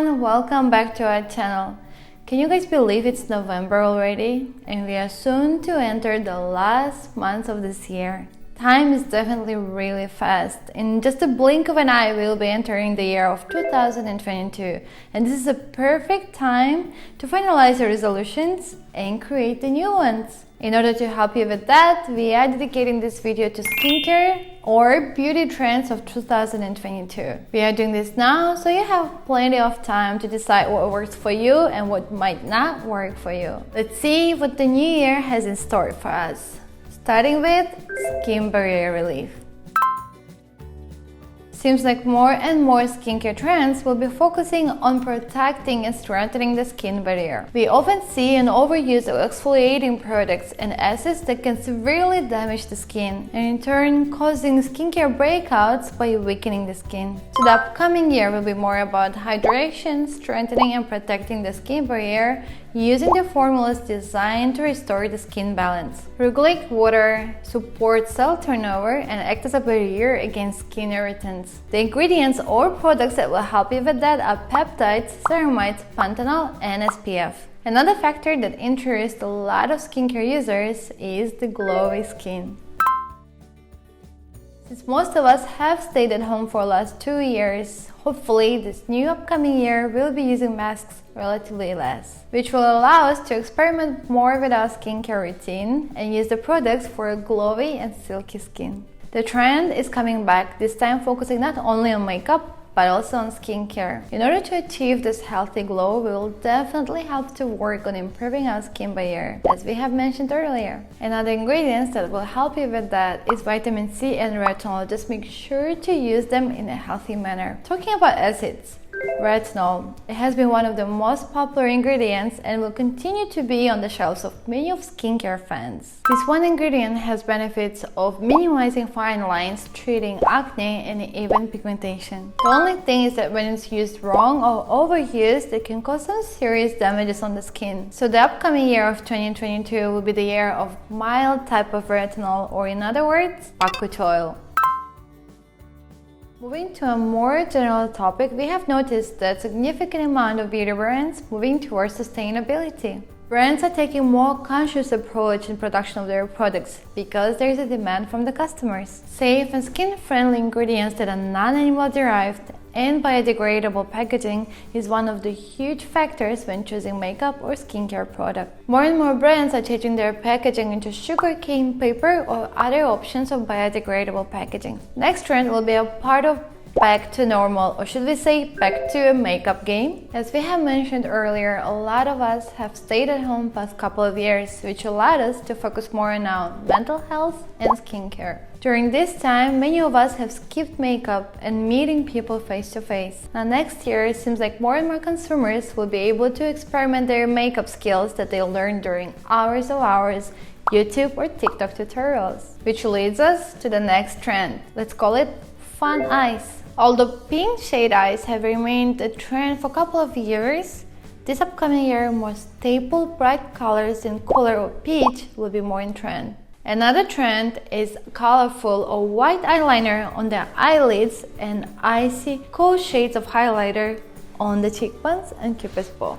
everyone, welcome back to our channel. Can you guys believe it's November already? And we are soon to enter the last month of this year. Time is definitely really fast. In just a blink of an eye, we'll be entering the year of 2022. And this is a perfect time to finalize your resolutions and create the new ones. In order to help you with that, we are dedicating this video to skincare or beauty trends of 2022. We are doing this now so you have plenty of time to decide what works for you and what might not work for you. Let's see what the new year has in store for us. Starting with skin barrier relief. Seems like more and more skincare trends will be focusing on protecting and strengthening the skin barrier. We often see an overuse of exfoliating products and acids that can severely damage the skin and in turn causing skincare breakouts by weakening the skin. So the upcoming year will be more about hydration, strengthening and protecting the skin barrier using the formulas designed to restore the skin balance, regulate water, support cell turnover, and act as a barrier against skin irritants. The ingredients or products that will help you with that are peptides, ceramides, panthenol, and SPF. Another factor that interests a lot of skincare users is the glowy skin. Since most of us have stayed at home for the last 2 years, hopefully this new upcoming year we'll be using masks relatively less, which will allow us to experiment more with our skincare routine and use the products for a glowy and silky skin. The trend is coming back, this time focusing not only on makeup but also on skincare. In order to achieve this healthy glow, we will definitely have to work on improving our skin barrier, as we have mentioned earlier. Another ingredients that will help you with that is vitamin C and retinol. Just make sure to use them in a healthy manner. Talking about acids, retinol. It has been one of the most popular ingredients and will continue to be on the shelves of many of skincare fans. This one ingredient has benefits of minimizing fine lines, treating acne, and even pigmentation. The only thing is that when it's used wrong or overused, it can cause some serious damages on the skin. So the upcoming year of 2022 will be the year of mild type of retinol, or in other words, bakut oil. Moving to a more general topic, we have noticed that significant amount of beauty brands moving towards sustainability. Brands are taking a more conscious approach in production of their products because there is a demand from the customers. Safe and skin-friendly ingredients that are non-animal derived and biodegradable packaging is one of the huge factors when choosing makeup or skincare product. More and more brands are changing their packaging into sugarcane paper or other options of biodegradable packaging. Next trend will be a part of back to normal, or should we say back to a makeup game? As we have mentioned earlier, a lot of us have stayed at home past couple of years, which allowed us to focus more on our mental health and skincare. During this time, many of us have skipped makeup and meeting people face to face. Now next year, it seems like more and more consumers will be able to experiment their makeup skills that they learned during hours YouTube or TikTok tutorials. Which leads us to the next trend. Let's call it fun eyes. Although pink shade eyes have remained a trend for a couple of years, this upcoming year more staple bright colors in color or peach will be more in trend. Another trend is colorful or white eyeliner on the eyelids and icy cool shades of highlighter on the cheekbones and cupid's bow.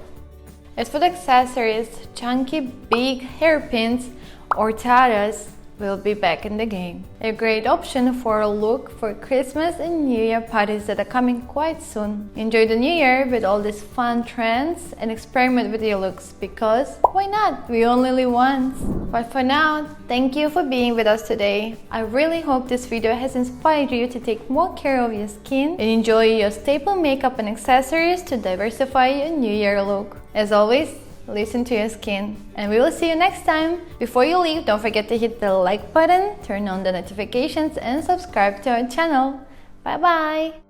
As for the accessories, chunky big hairpins or tiaras will be back in the game. A great option for a look for Christmas and New Year parties that are coming quite soon. Enjoy the New Year with all these fun trends and experiment with your looks, because why not? We only live once. But for now, thank you for being with us today. I really hope this video has inspired you to take more care of your skin and enjoy your staple makeup and accessories to diversify your New Year look. As always, listen to your skin, and we will see you next time. Before you leave, don't forget to hit the like button, turn on the notifications, and subscribe to our channel. Bye bye!